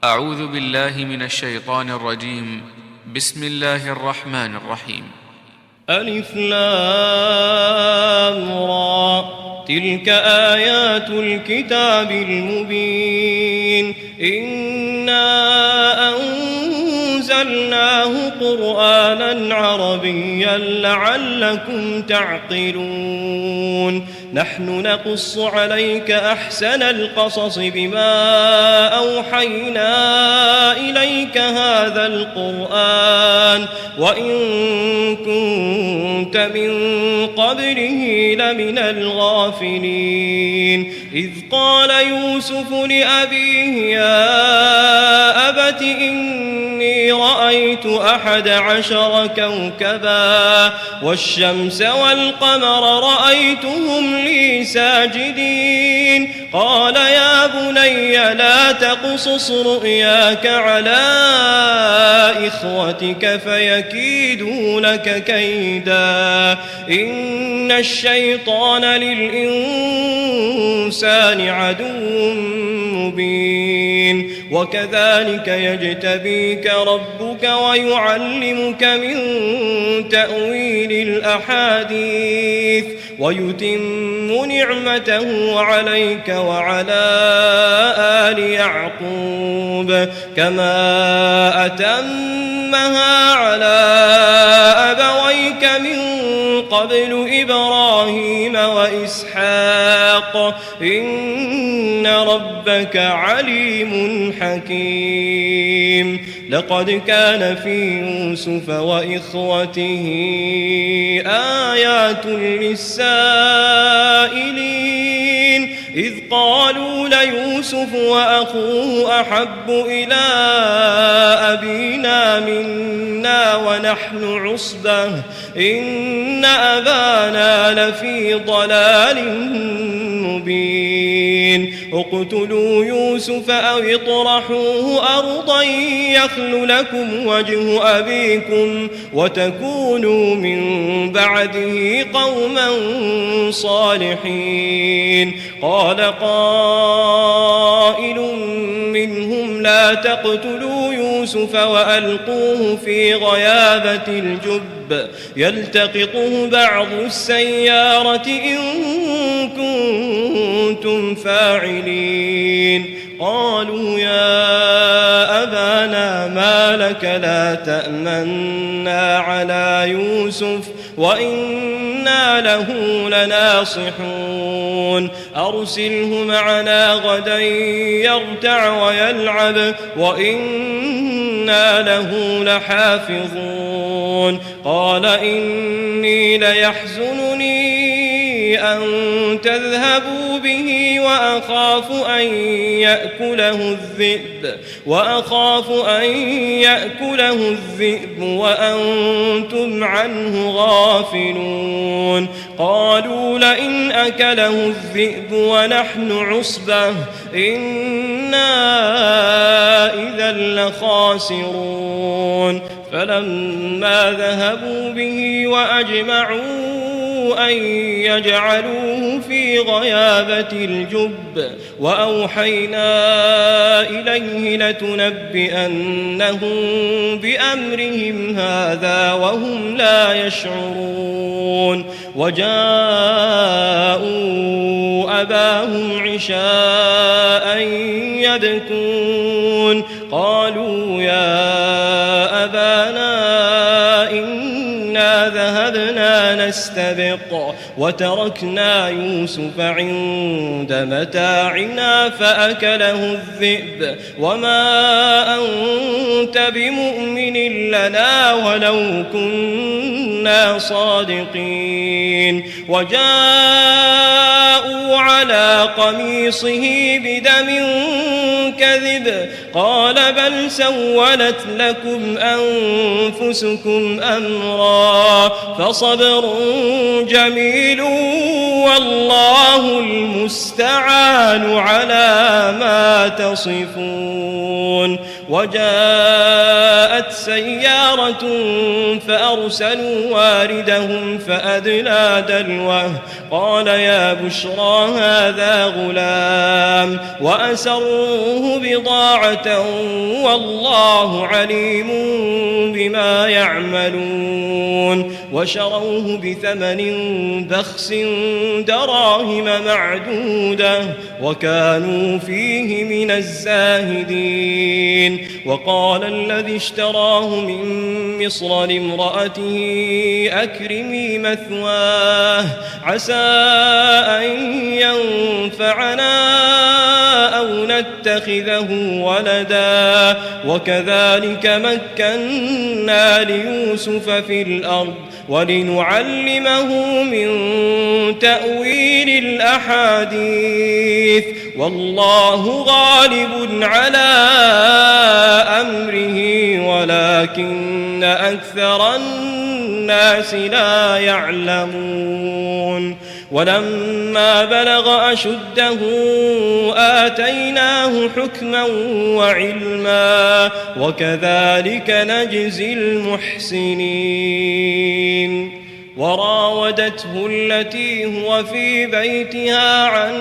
أعوذ بالله من الشيطان الرجيم. بسم الله الرحمن الرحيم. ألف لام را، تلك آيات الكتاب المبين. إنا أنزلناه قرآنا عربيا لعلكم تعقلون. نحن نقص عليك أحسن القصص بما أوحينا إليك هذا القرآن وإن كنت من قبله لمن الغافلين. إذ قال يوسف لأبيه يا أبت إني رأيت 11 كوكبا والشمس والقمر رأيتهم لي ساجدين. قال يا بني لا تقصص رؤياك على إخوتك فيكيدوا لك كيدا. إن الشيطان للإنسان عدو مبين. وكذلك يجتبيك ربك ويعلمك من تأويل الأحاديث ويتم نعمته عليك وعلى آل يعقوب كما أتمها على أبويك من قبل إبراهيم وإسحاق إن ربك عليم حكيم. لقد كان في يوسف وإخوته آيات للسائلين إذ قالوا ليوسف وأخوه أحب إلى أبينا منا ونحن عصبة إن أبانا لفي ضلال مبين. اقتلوا يوسف أو اطرحوه أرضا يخل لكم وجه أبيكم وتكونوا من بعده قوما صالحين. قال قائل منهم لا تقتلوا يوسف وألقوه في غيابة الجب يلتقطه بعض السيارة إن كنتم فاعلين. قالوا يا أبانا ما لك لا تأمنا على يوسف وإنا له لناصحون. أرسله معنا غدا يرتع ويلعب وإنا له لحافظون. قال إني ليحزنني أن تذهبوا به وأخاف أن يأكله الذئب وأنتم عنه غافلون. قالوا لئن أكله الذئب ونحن عصبة إنا إذا لخاسرون. فلما ذهبوا به وأجمعوا أن يجعلوه في غيابة الجب وأوحينا إليه لتنبئنهم بأمرهم هذا وهم لا يشعرون. وجاءوا أباهم عشاء يبكون. قالوا يا أبانا إنا ذهبنا نستبق وتركنا يوسف عند متاعنا فأكله الذئب وما أنت بمؤمن لنا ولو كنا صادقين. وجاءوا على قميصه بدم كذب قال بل سولت لكم أنفسكم أمرا فصبر جميل والله المستعان على ما تصفون. وجاء جاءت سيارة فأرسلوا واردهم فأدلى دلوه قال يا بشرى هذا غلام وأسروه بضاعة والله عليم بما يعملون وشروه بثمن بخس دراهم معدودة وكانوا فيه من الزاهدين وقال الذي اشتراه من مصر لامرأته أكرمي مثواه عسى أن ينفعنا أو نتخذه ولدا وكذلك مكنا ليوسف في الأرض ولنعلمه من تأويل الأحاديث والله غالب على أمره ولكن أكثر الناس لا يعلمون ولما بلغ أشده آتيناه حكما وعلما وكذلك نجزي المحسنين وراودته التي هو في بيتها عن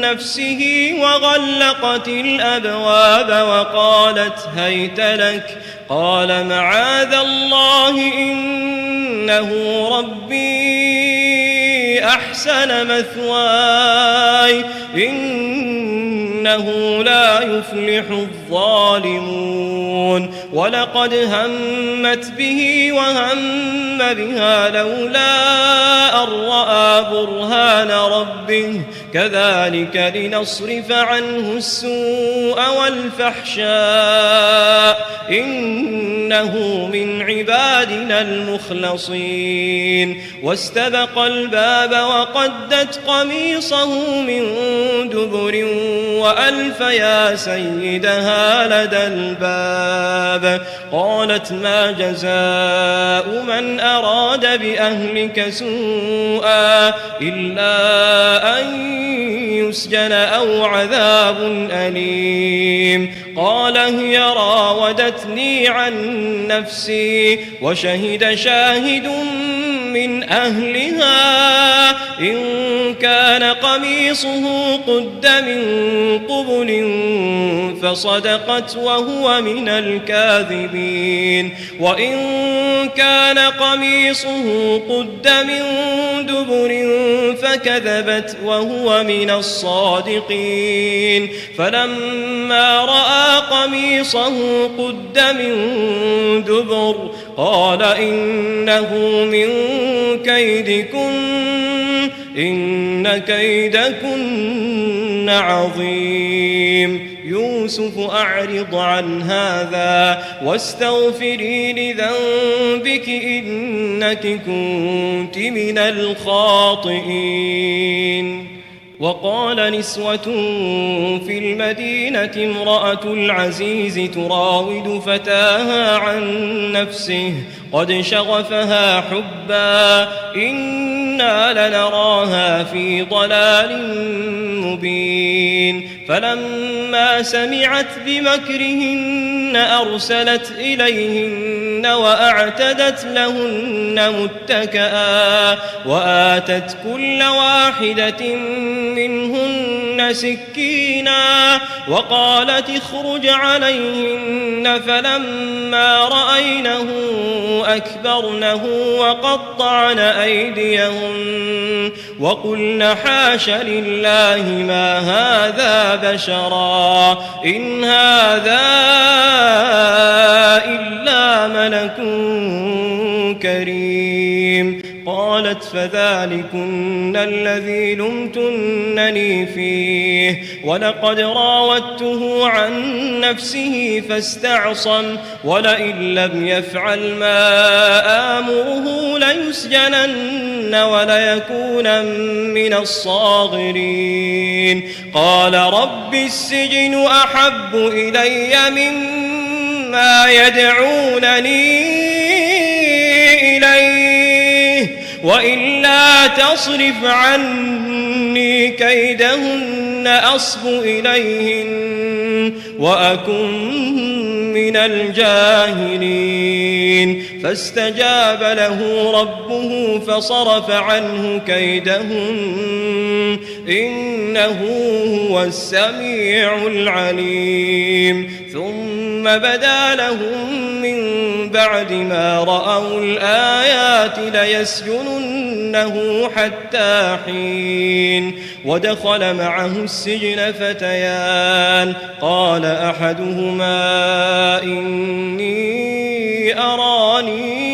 نفسه وغلقت الأبواب وقالت هيت لك قال معاذ الله إنه ربي أحسن مثواي إنه لا يفلح الظالمون ولقد همت به وهم بها لولا أن رأى برهان ربه كذلك لنصرف عنه السوء والفحشاء إنه من عبادنا المخلصين واستبق الباب وقدت قميصه من دبر وألف يا سيدها لدى الباب قالت ما جزاء من أراد بأهلك سوءا إلا أن يسجن أو عذاب أليم قال هي راودتني عن نفسي وشهد شاهد من أهلها إن كان قميصه قد من قبل فصدقت وهو من الكاذبين وإن كان قميصه قد من دبر فكذبت وهو من الصادقين فلما رأى قميصه قد من دبر قال إنه من كيدكن إن كيدكن عظيم يوسف أعرض عن هذا واستغفري لذنبك إنك كنت من الخاطئين وقال نسوة في المدينة امرأة العزيز تراود فتاها عن نفسه قد شغفها حبا إنا لنراها في ضلال مبين فلما سمعت بمكرهن أرسلت إليهن وأعتدت لهن متكئا وآتت كل واحدة منهن سكينا وقالت اخرج عليهن فلما رأينه أكبرنه وقطعن أيديهن وقلن حاش لله ما هذا بشرا إن هذا إلا ملك كريم قالت فذلكن الذي لمتنني فيه ولقد راودته عن نفسه فاستعصم ولئن لم يفعل ما آمره ليسجنن وليكون من الصاغرين قال رب السجن أحب إلي مما يدعونني إليه وإلا تصرف عني كيدهن أصب إليهن وأكن من الجاهلين فاستجاب له ربه فصرف عنه كيدهن إنه هو السميع العليم ثم بدا لهم من بعد ما رأوا الآيات ليسجننه حتى حين ودخل معه السجن فتيان قال أحدهما إني أراني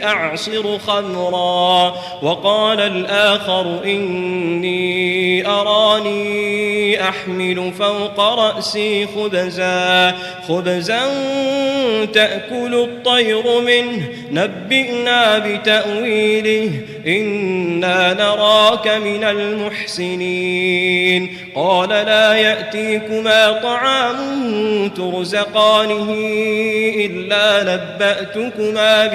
أعصر خمرا وقال الآخر إني أراني أحمل فوق رأسي خبزا تأكل الطير منه نبئنا بتأويله إنا نراك من المحسنين قال لا يأتيكما طعام ترزقانه إلا نبأتكما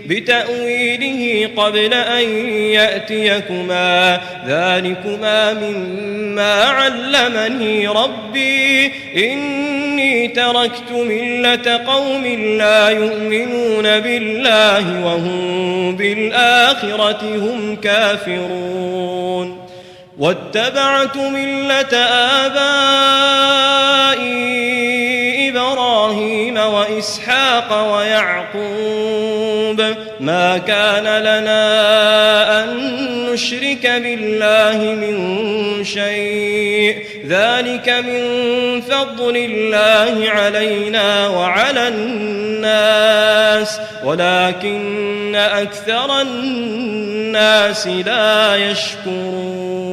بتأويله قبل أن يأتيكما ذلكما مما علمني ربي إني تركت ملة قوم لا يؤمنون بالله وهم بالآخرة هم كافرون واتبعت ملة آبائي إبراهيم وإسحاق ويعقوب ما كان لنا أن نشرك بالله من شيء ذلك من فضل الله علينا وعلى الناس ولكن أكثر الناس لا يشكرون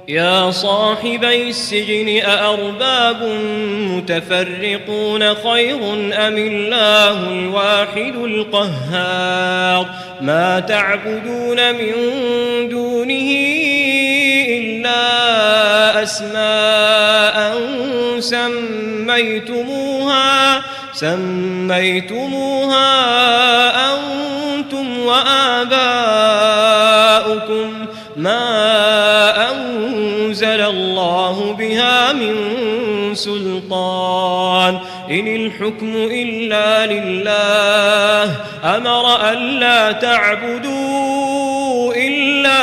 يا صاحبي السجن أأرباب متفرقون خير أم الله الواحد القهار ما تعبدون من دونه إلا أسماء سميتموها أنتم وآباؤكم ما أنزل الله بها من سلطان إن الحكم إلا لله أمر ألا تعبدوا إلا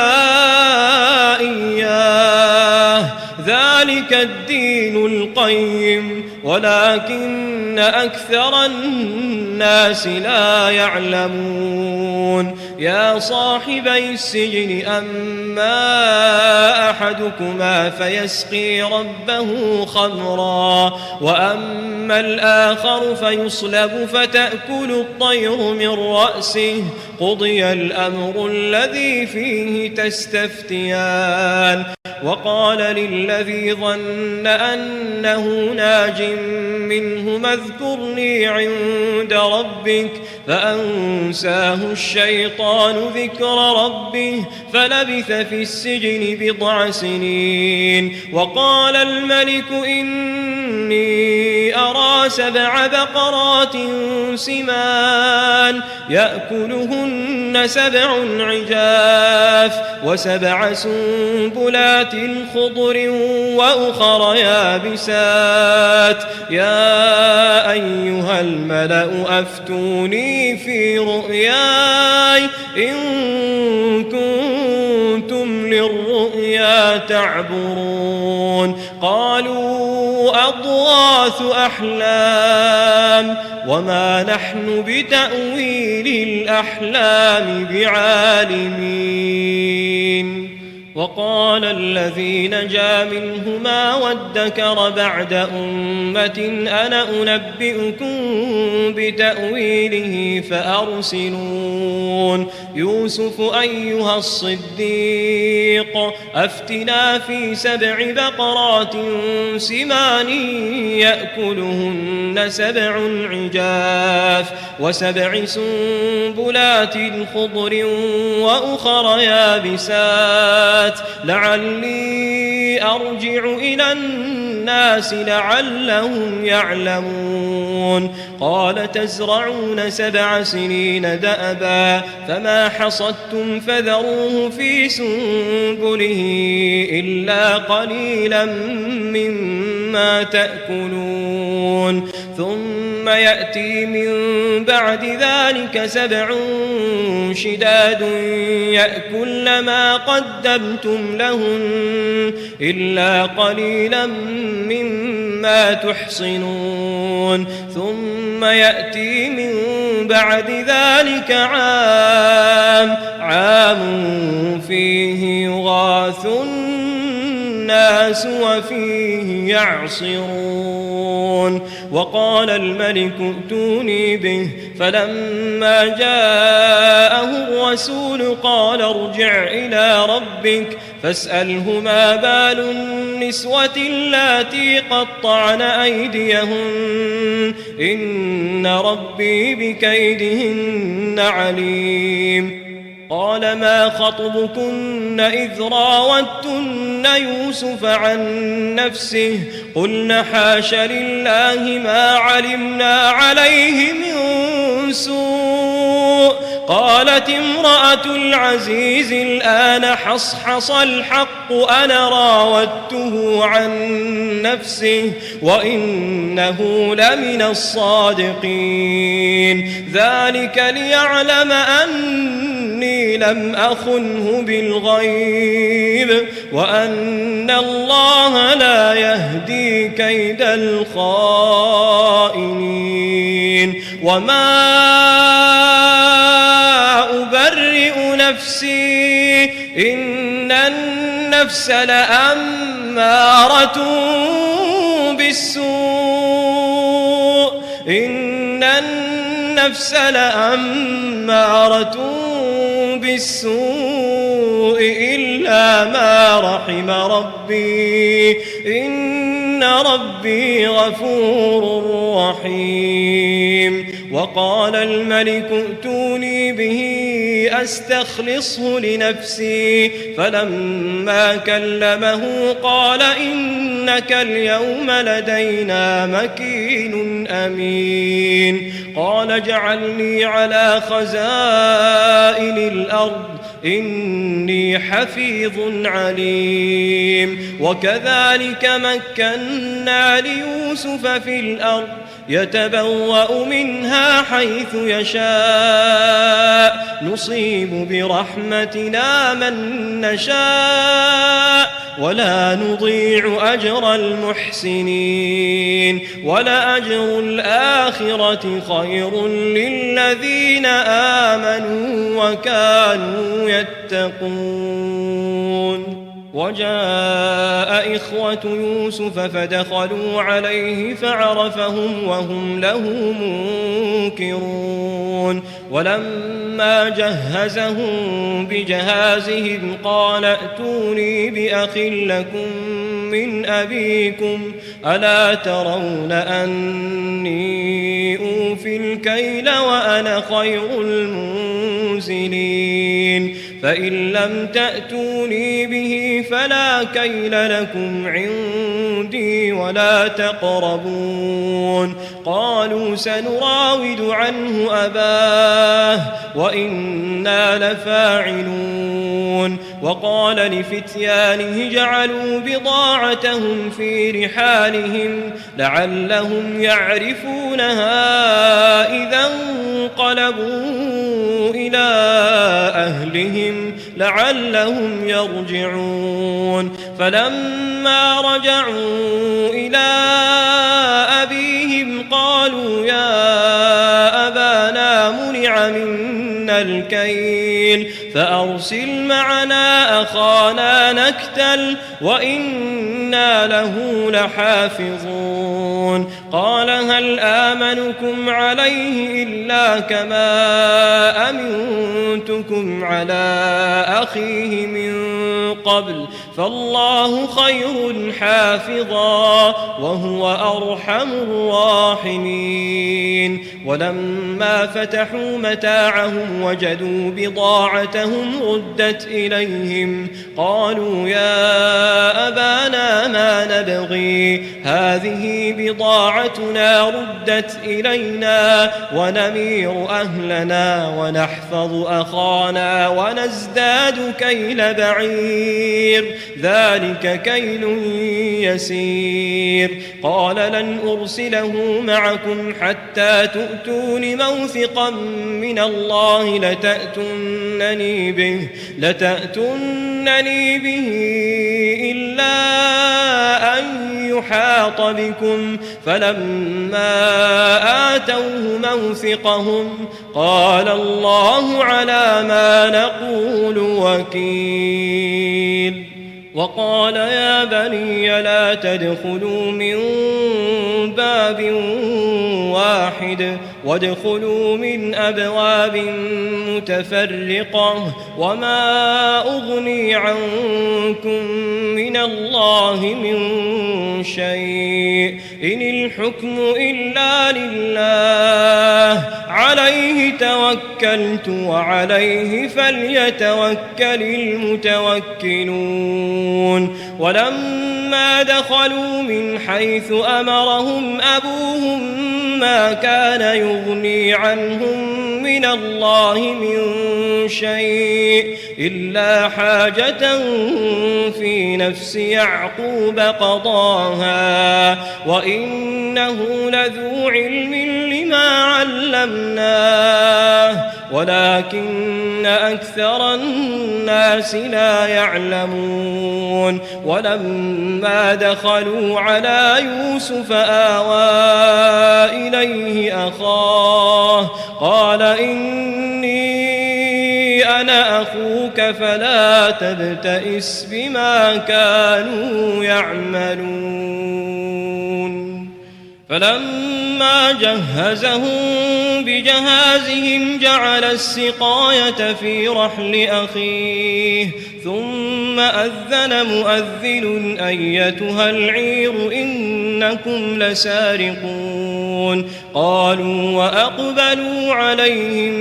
إياه ذلك الدين القيم ولكن أكثر الناس لا يعلمون يا صاحبي السجن أما أحدكما فيسقي ربه خمرا وأما الآخر فيصلب فتأكل الطير من رأسه قضي الأمر الذي فيه تستفتيان وقال للذي ظن أنه ناج منهما اذكرني عند ربك فأنساه الشيطان ذكر ربه فلبث في السجن بضع سنين وقال الملك إني أرى 7 بقرات سمان يأكلهن 7 عجاف و7 سنبلات خضر وأخر يابسات يا أيها الملأ أفتوني في رؤياي إن كنتم للرؤيا تعبرون قالوا أضغاث أحلام وما نحن بتأويل الأحلام بعالمين وقال الذي نجا منهما وادكر بعد أمة أنا أنبئكم بتأويله فأرسلون يوسف أيها الصديق أفتنا في 7 بقرات سمان يأكلهن 7 عجاف و7 سنبلات خضر وأخر يابسات لعلي أرجع إلى الناس لعلهم يعلمون قال تزرعون 7 سنين دأبا فما حصدتم فذروه في سنبله إلا قليلا مما مما تأكلون ثم يأتي من بعد ذلك 7 شداد يأكلن ما قدمتم لهن إلا قليلا مما تحصنون ثم يأتي من بعد ذلك عام فيه يغاث الناس وفيه يعصرون وقال الملك ائتوني به فلما جاءه الرسول قال ارجع إلى ربك فاسأله ما بال النسوة اللاتي قطعن أيديهن إن ربي بكيدهن عليم قال ما خطبكن إذ راوتن يوسف عن نفسه قلن حاش لله ما علمنا عليه من سوء قالت امرأة العزيز الآن حصحص الحق أنا راودته عن نفسه وإنه لمن الصادقين ذلك ليعلم أني لم أخنه بالغيب وأن الله لا يهدي كيد الخائنين وما أبرئ نفسي إن النفس لأمارة بالسوء إن النفس لأمارة بالسوء إلا ما رحم ربي إن ربي غفور رحيم وقال الملك ائتوني به أستخلصه لنفسي فلما كلمه قال إنك اليوم لدينا مكين أمين قال اجعلني على خزائن الأرض إني حفيظ عليم وكذلك مكنا ليوسف في الأرض يتبوأ منها حيث يشاء نصيب برحمتنا من نشاء ولا نضيع أجر المحسنين ولأجر الآخرة خير للذين آمنوا وكانوا يتقون وجاء إخوة يوسف فدخلوا عليه فعرفهم وهم له منكرون ولما جهزهم بجهازهم قال ائتوني بأخ لكم من أبيكم ألا ترون أني أوفي الكيل وأنا خير المنزلين فإن لم تأتوني به فلا كيل لكم عندي ولا تقربون قالوا سنراود عنه أباه وإنا لفاعلون وقال لفتيانه جعلوا بضاعتهم في رحالهم لعلهم يعرفونها إذا انقلبوا إلى أهلهم لعلهم يرجعون فلما رجعوا إلى أبيهم قالوا يا أبانا منع منا الكيل فأرسل معنا أخانا نكتل وإنا له لحافظون قال هل آمنكم عليه إلا كما أمنتكم على أخيه من قبل فالله خير حافظا وهو أرحم الراحمين ولما فتحوا متاعهم وجدوا بضاعتهم ردت إليهم قالوا يا أبانا ما نبغي هذه بضاعتنا ردت إلينا ونمير أهلنا ونحفظ أخانا ونزداد كيل بعير ذلك كيل يسير. قال لن أرسله معكم حتى تؤتون موثقا من الله لتأتونني به إلا أن يحاط بكم. فلما آتوه موثقهم قال الله على ما نقول وكيل. وقال يا بني لا تدخلوا من باب واحد وادخلوا من أبواب متفرقة وما أغني عنكم من الله من شيء إن الحكم إلا لله عليه توكلت وعليه فليتوكل المتوكلون. ولما دخلوا من حيث أمرهم أبوهم ما كان يغني عنهم من الله من شيء إلا حاجة في نفس يعقوب قضاها وإنه لذو علم لما علمناه ولكن أكثر الناس لا يعلمون. ولما دخلوا على يوسف آوى إليه أخاه قال إني أنا أخوك فلا تبتئس بما كانوا يعملون. فلما جهزهم بجهازهم جعل السقاية في رحل أخيه ثم أذن مؤذن أيتها العير إنكم لسارقون. قالوا وأقبلوا عليهم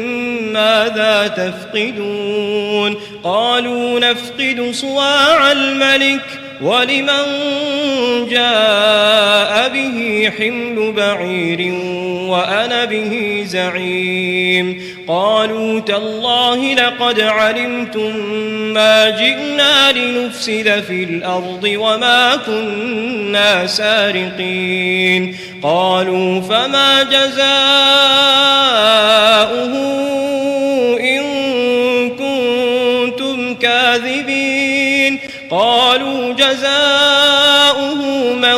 ماذا تفقدون؟ قالوا نفقد صواع الملك ولمن جاء به حمل بعير وأنا به زعيم. قالوا تالله لقد علمتم ما جئنا لنفسد في الأرض وما كنا سارقين. قالوا فما جزاؤه إن كنتم كاذبين؟ قالوا جزاؤه من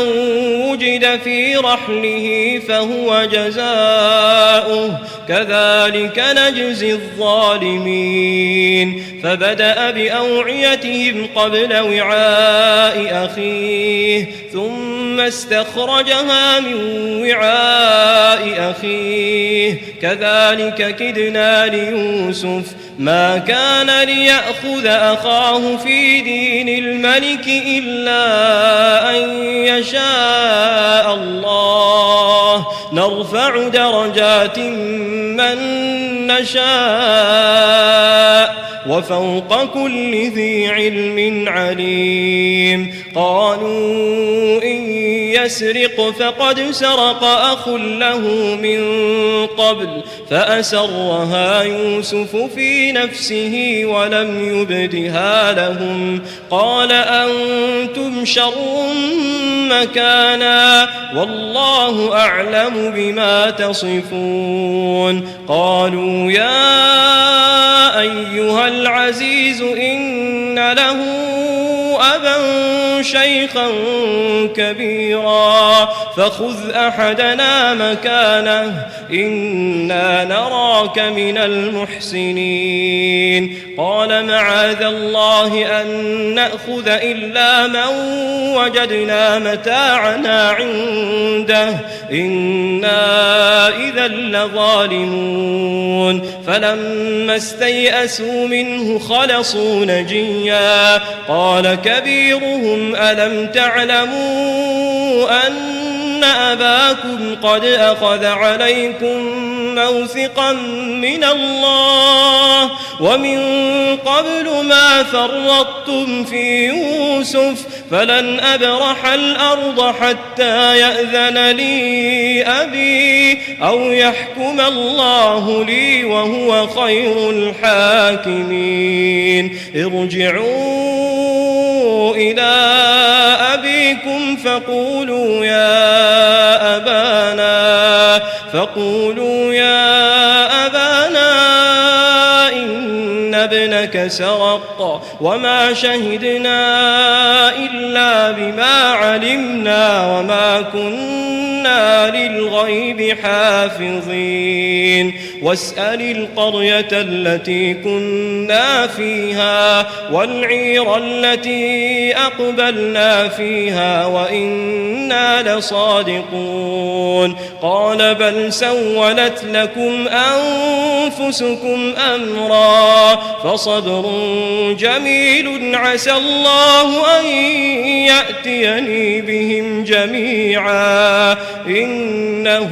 وجد في رحله فهو جزاؤه كذلك نجزي الظالمين. فبدأ بأوعيتهم قبل وعاء أخيه ثم استخرجها من وعاء أخيه كذلك كدنا ليوسف ما كان ليأخذ أخاه في دين الملك إلا أن يشاء الله نرفع درجات من نشاء وفوق كل ذي علم عليم. قالوا إن يسرق فقد سرق أخ له من قبل فأسرها يوسف في نفسه ولم يبدها لهم. قال أنتم شر مكانا والله أعلم بما تصفون. قالوا يا أيها العزيز إن له أبا شيخا كبيرا فخذ أحدنا مكانه إنا نراك من المحسنين. قال معاذ الله أن نأخذ إلا من وجدنا متاعنا عنده إنا إذا لظالمون. فلما استيئسوا منه خلصوا نجيا. قال كبيرهم ألم تعلموا أن أباكم قد أخذ عليكم موثقا من الله ومن قبل ما فرطتم في يوسف فلن أبرح الأرض حتى يأذن لي أبي أو يحكم الله لي وهو خير الحاكمين. ارجعوا إلى أبيكم فقولوا يا أبانا إن ابنك سرق وما شهدنا إلا بما علمنا وما كنا للغيب حافظين واسأل القرية التي كنا فيها والعير التي أقبلنا فيها وإنا لصادقون قال بل سولت لكم أنفسكم أمرا فصبر جميل عسى الله أن يأتيني بهم جميعا إنه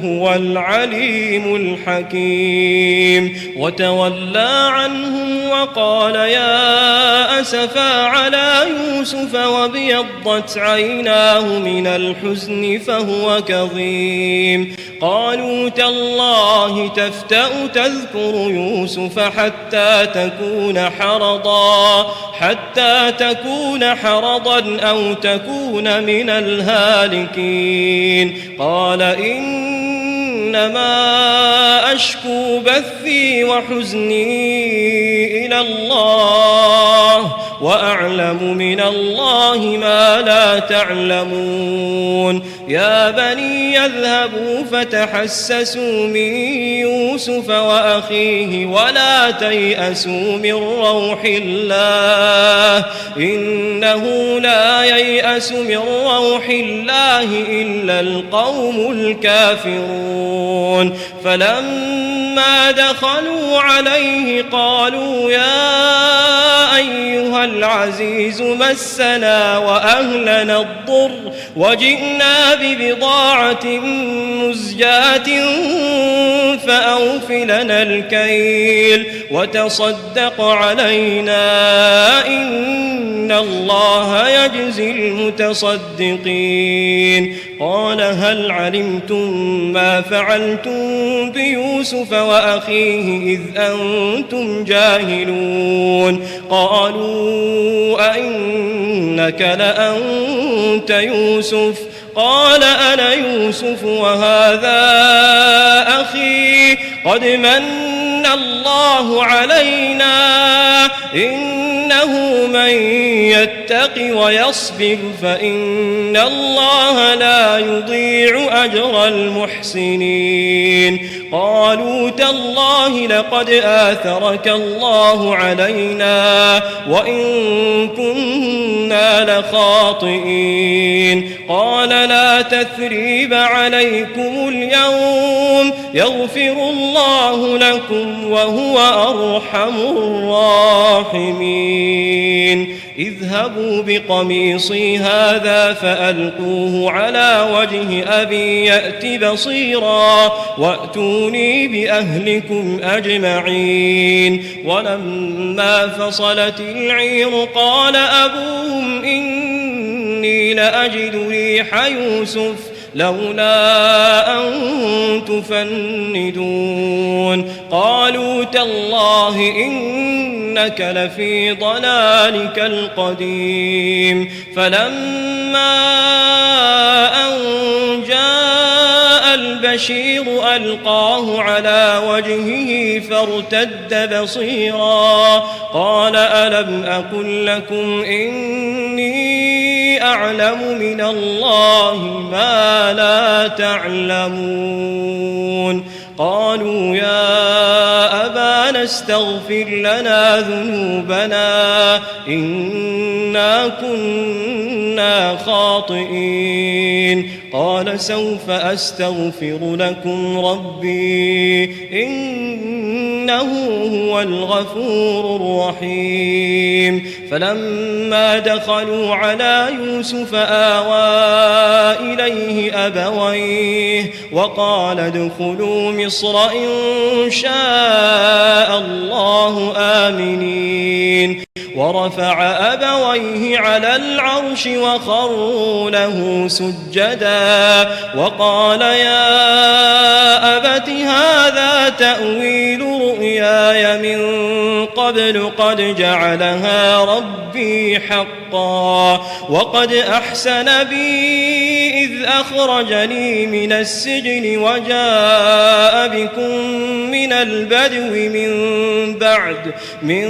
هو العليم الحكيم وتولى عنهم وقال يا أسفا على يوسف وابيضت عيناه من الحزن فهو كظيم قالوا تالله تفتأ تذكر يوسف حتى تكون حرضا أو تكون من الهالكين قال إنما أشكو بثي وحزني إلى الله وأعلم من الله ما لا تعلمون يا بني اذهبوا فتحسسوا من يوسف وأخيه ولا تيأسوا من روح الله إنه لا ييأس من روح الله إلا القوم الكافرون فلما دخلوا عليه قالوا يا أيها العزيز مسنا وأهلنا الضر وجئنا ببضاعة مزجاة فأوف لنا الكيل وتصدق علينا إن الله يجزي المتصدقين قال هل علمتم ما فعلتم بيوسف وأخيه إذ أنتم جاهلون قالوا أئنك لأنت يوسف قال أنا يوسف وهذا أخي قد من الله علينا إنه من يتق ويصبر فإن الله لا يضيع أجر المحسنين قالوا تالله لقد آثرك الله علينا وإن كنا لخاطئين قال لا تثريب عليكم اليوم يغفر الله لكم وهو أرحم الراحمين اذهبوا بقميصي هذا فألقوه على وجه أبي يأت بصيرا وأتوني بأهلكم أجمعين ولما فصلت العير قال أبوهم إني لأجد ريح يوسف لولا أن تفندون قالوا تالله إنك لفي ضلالك القديم فلما أن جاء البشير ألقاه على وجهه فارتد بصيرا قال ألم أقل لكم إني أعلم من الله ما لا تعلمون قالوا يا أبانا استغفر لنا ذنوبنا إنا كنا خاطئين قال سوف أستغفر لكم ربي إنه هو الغفور الرحيم فلما دخلوا على يوسف آوى إليه أبويه وقال ادخلوا مصر إن شاء الله آمنين ورفع أبويه على العرش وخروا له سجدا وقال يا أبت هذا تأويل رؤياي من قبل قد جعلها ربي حقا وقد أحسن بي إذ أخرجني من السجن وجاء بكم من البدو من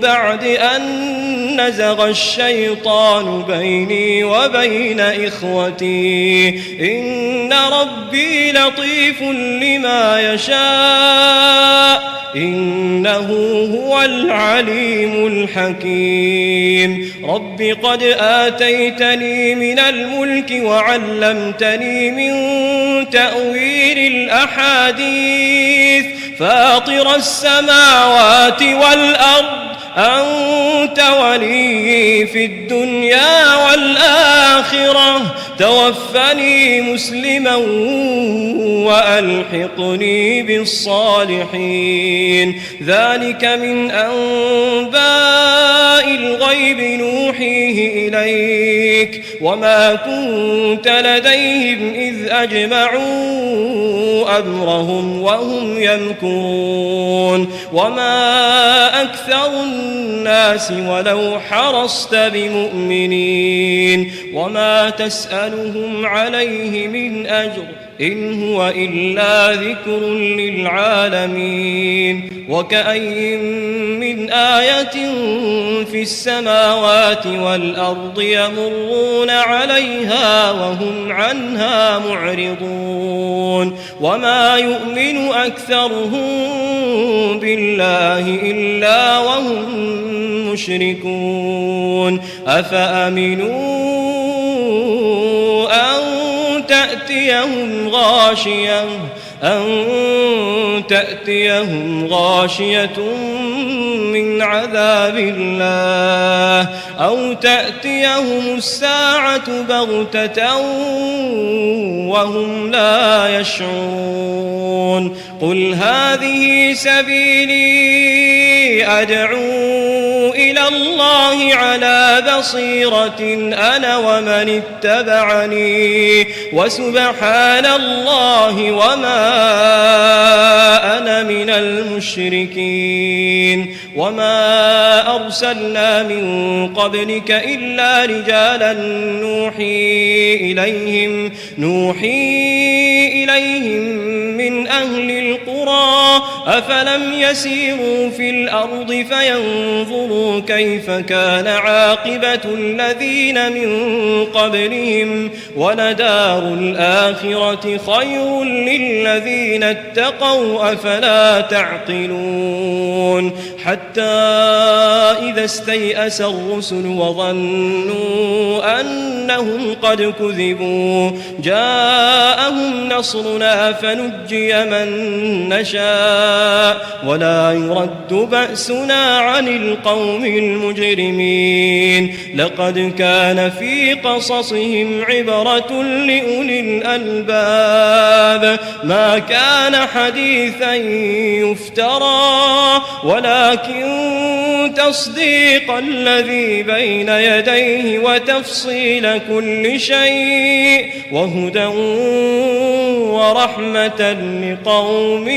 بعد أن نزغ الشيطان بيني وبين إخوتي إن ربي لطيف لما يشاء إنه هو العليم الحكيم رب قد آتيتني من الملك وعلمتني من تأويل الأحاديث فاطر السماوات والأرض أنت ولي في الدنيا والآخرة توفني مسلما وألحقني بالصالحين ذلك من أنباء الغيب نوحيه إليك وما كنت لديهم إذ أجمعوا أمرهم وهم يمكرون وما أكثر الناس ولو حرصت بمؤمنين وما تسألهم عليه من أجر إن هو إلا ذكر للعالمين وكأي من آية في السماوات والأرض يمرون عليها وهم عنها معرضون وما يؤمن أكثرهم بالله إلا وهم مشركون أفأمنوا أن تأتيهم غاشية من عذاب الله أو تأتيهم الساعة بغتة وهم لا يشعرون قل هذه سبيلي أدعو إلى الله على بصيرة أنا ومن اتبعني وسبحان الله وما أنا من المشركين وما أرسلنا من قبلك إلا رجالا نوحي إليهم من أهل القرى أفلم يسيروا في الأرض فينظروا كيف كان عاقبة الذين من قبلهم ولدار الآخرة خير للذين اتقوا أفلا تعقلون حتى إذا استيأس الرسل وظنوا أنهم قد كذبوا جاءهم نصرنا فنجي من نشاء ولا يرد بأسنا عن القوم المجرمين لقد كان في قصصهم عبرة لأولي الألباب ما كان حديثا يفترى ولكن تصديق الذي بين يديه وتفصيل كل شيء وهدى ورحمة لقوم